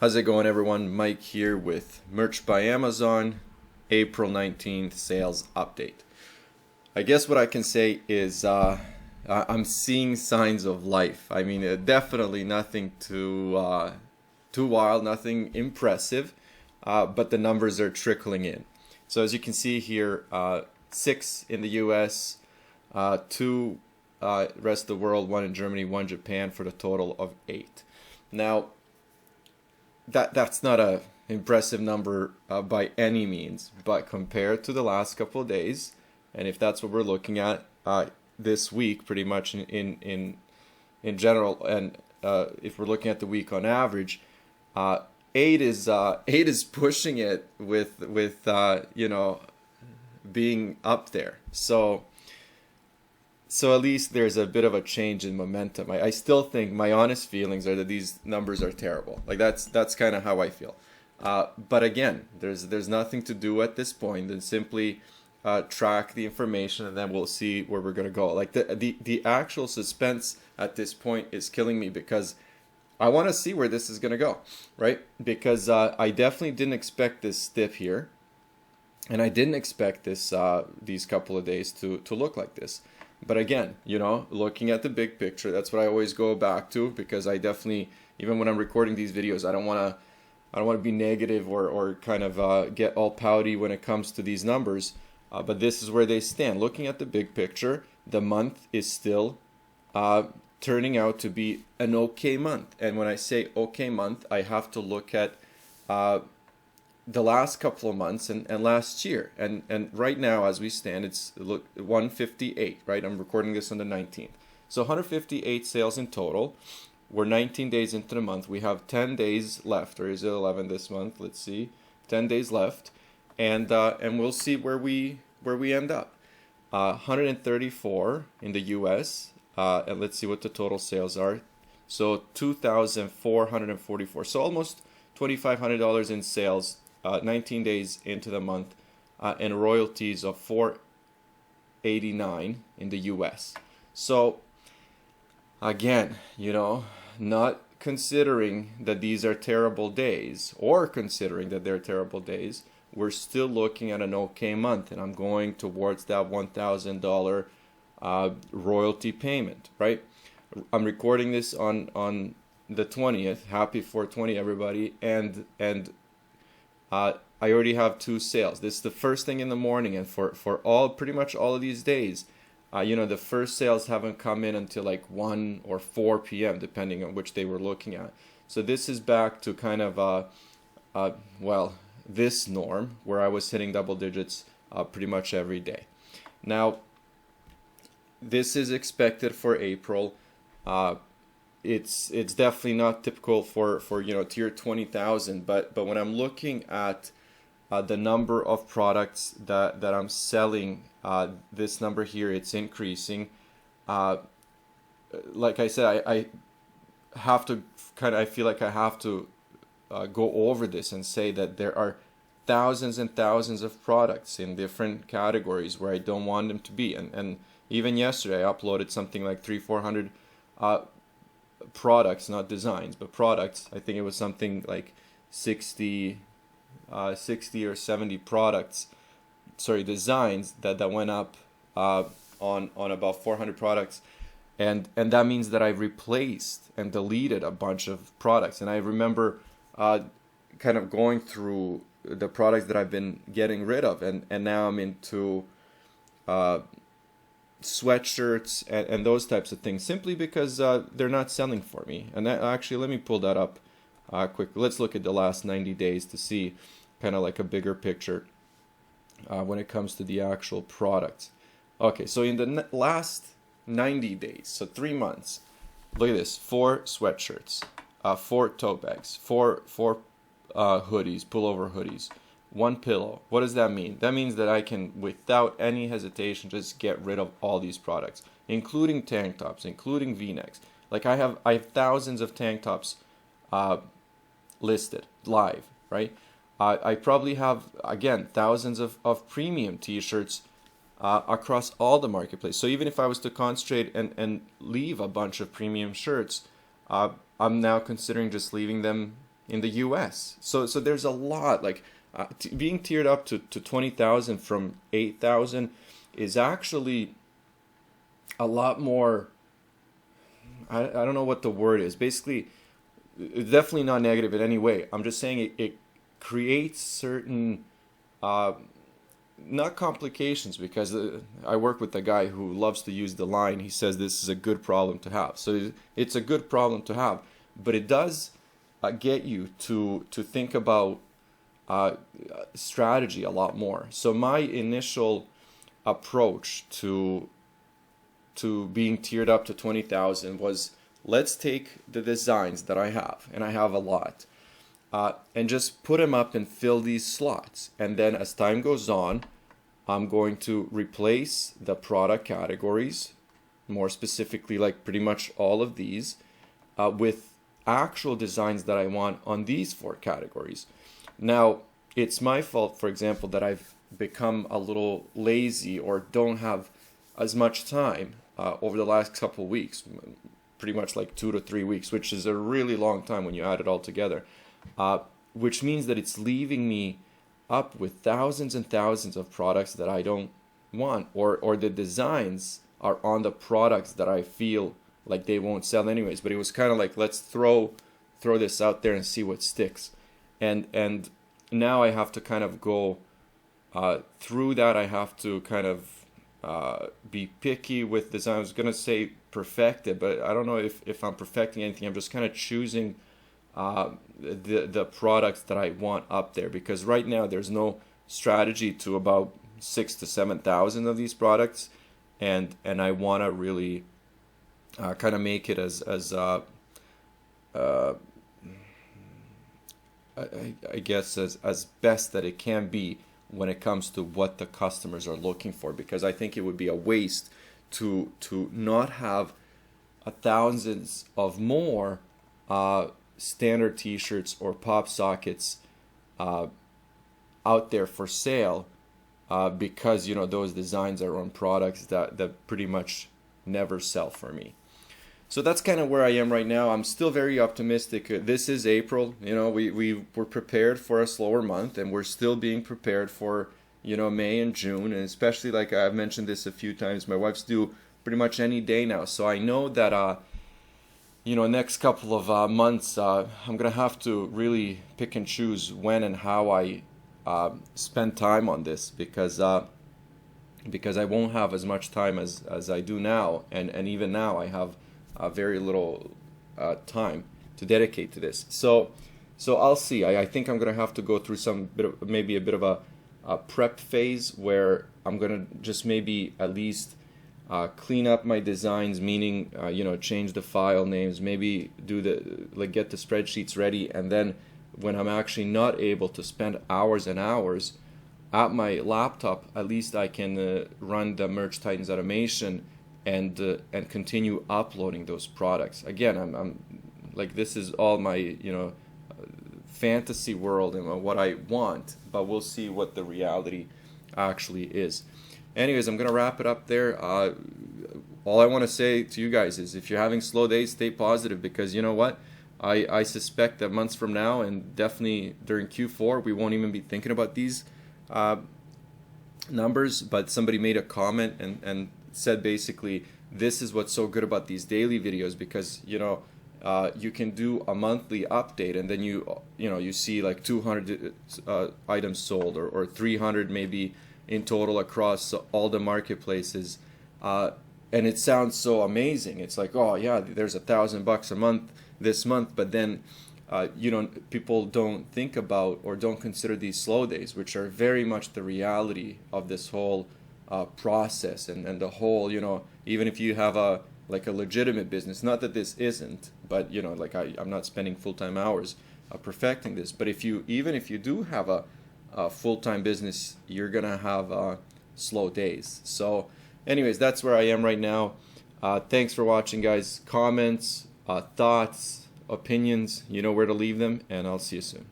How's it going, everyone? Mike here with Merch by Amazon, April 19th sales update. I guess what I can say is I'm seeing signs of life. I mean, definitely nothing too wild, nothing impressive, but the numbers are trickling in. So as you can see here, 6 in the US, 2 rest of the world, 1 in Germany, 1 Japan, for the total of 8. Now, that's not a impressive number by any means, but compared to the last couple of days, and if that's what we're looking at this week, pretty much in general, and if we're looking at the week on average, 8 is pushing it with being up there. So at least there's a bit of a change in momentum. I still think my honest feelings are that these numbers are terrible. Like that's kind of how I feel. But again, there's nothing to do at this point than simply track the information, and then we'll see where we're gonna go. Like the actual suspense at this point is killing me, because I want to see where this is gonna go, right? Because I definitely didn't expect this dip here, and I didn't expect this these couple of days to look like this. But again, looking at the big picture, that's what I always go back to, because I definitely, even when I'm recording these videos, I don't want to be negative or kind of get all pouty when it comes to these numbers. But this is where they stand. Looking at the big picture, the month is still turning out to be an okay month. And when I say okay month, I have to look at the last couple of months and last year, and right now as we stand, it's 158, right? I'm recording this on the 19th, so 158 sales in total. We're 19 days into the month. We have 10 days left, or is it 11 this month? Let's see, 10 days left, and we'll see where we end up. 134 in the US, and let's see what the total sales are. So 2,444, so almost $2,500 in sales, 19 days into the month, and royalties of $489 in the US. So again, not considering that these are terrible days, or considering that they're terrible days, we're still looking at an okay month, and I'm going towards that $1,000 royalty payment, right? I'm recording this on the 20th. Happy 420, everybody, and I already have 2 sales. This is the first thing in the morning, and for pretty much all of these days, the first sales haven't come in until like 1 or 4 p.m. depending on which day we're looking at. So this is back to kind of this norm where I was hitting double digits pretty much every day. Now, this is expected for April. It's definitely not typical for tier 20,000, but when I'm looking at the number of products that I'm selling, this number here, it's increasing. Like I said, I have to I feel like I have to go over this and say that there are thousands and thousands of products in different categories where I don't want them to be, and even yesterday I uploaded something like 300-400 products, not designs, but products. I think it was something like 60 or 70 products, designs that went up on about 400 products, and that means that I replaced and deleted a bunch of products. And I remember kind of going through the products that I've been getting rid of, and now I'm into sweatshirts and those types of things, simply because they're not selling for me. And actually, let me pull that up quickly. Let's look at the last 90 days to see kind of like a bigger picture when it comes to the actual products. Okay, so in the last 90 days, so 3 months, look at this: 4 sweatshirts, 4 tote bags, 4 hoodies, pullover hoodies, 1 pillow. What does that mean? That means that I can, without any hesitation, just get rid of all these products, including tank tops, including V-necks. Like I have thousands of tank tops listed live, right? I probably have, again, thousands of premium t-shirts across all the marketplace. So even if I was to concentrate and leave a bunch of premium shirts, I'm now considering just leaving them in the US. So there's a lot, like being tiered up to 20,000 from 8,000 is actually a lot more. I don't know what the word is. Basically, it's definitely not negative in any way. I'm just saying it creates certain not complications, because I work with a guy who loves to use the line. He says this is a good problem to have. So it's a good problem to have, but it does get you to think about strategy a lot more. So my initial approach to being tiered up to 20,000 was, let's take the designs that I have, and I have a lot, and just put them up and fill these slots. And then as time goes on, I'm going to replace the product categories, more specifically like pretty much all of these, with actual designs that I want on these 4 categories. Now, it's my fault, for example, that I've become a little lazy or don't have as much time over the last couple of weeks, pretty much like 2 to 3 weeks, which is a really long time when you add it all together, which means that it's leaving me up with thousands and thousands of products that I don't want, or the designs are on the products that I feel like they won't sell anyways. But it was kind of like, let's throw this out there and see what sticks. And now I have to kind of go through that. I have to kind of be picky with design. I was gonna say perfected, but I don't know if I'm perfecting anything. I'm just kind of choosing the products that I want up there, because right now there's no strategy to about 6,000 to 7,000 of these products, and I want to really kind of make it as I guess as best that it can be when it comes to what the customers are looking for, because I think it would be a waste to not have thousands of more standard t-shirts or pop sockets out there for sale, because those designs are on products that pretty much never sell for me. So that's kind of where I am right now. I'm still very optimistic. This is April. We were prepared for a slower month, and we're still being prepared for May and June, and especially, like I've mentioned this a few times, my wife's due pretty much any day now. So I know that next couple of months, I'm gonna have to really pick and choose when and how I spend time on this, because I won't have as much time as I do now, and even now I have very little time to dedicate to this. So I'll see. I think I'm gonna have to go through maybe a bit of a prep phase, where I'm gonna just maybe at least clean up my designs, meaning change the file names, maybe get the spreadsheets ready, and then when I'm actually not able to spend hours and hours at my laptop, at least I can run the Merch Titans automation and continue uploading those products. Again, I'm like, this is all my fantasy world and what I want, but we'll see what the reality actually is. Anyways, I'm gonna wrap it up there. All I want to say to you guys is, if you're having slow days, stay positive, because you know what? I suspect that months from now, and definitely during Q4, we won't even be thinking about these numbers. But somebody made a comment and said basically, this is what's so good about these daily videos, because you can do a monthly update, and then you see like 200 items sold, or 300 maybe in total across all the marketplaces, and it sounds so amazing. It's like, oh yeah, there's $1,000 a month this month, but then people don't think about or don't consider these slow days, which are very much the reality of this whole process, and the whole, even if you have a legitimate business, not that this isn't, but I'm not spending full-time hours perfecting this, but even if you do have a full-time business, you're gonna have slow days. So anyways, that's where I am right now. Thanks for watching, guys. Comments, thoughts, opinions, you know where to leave them, and I'll see you soon.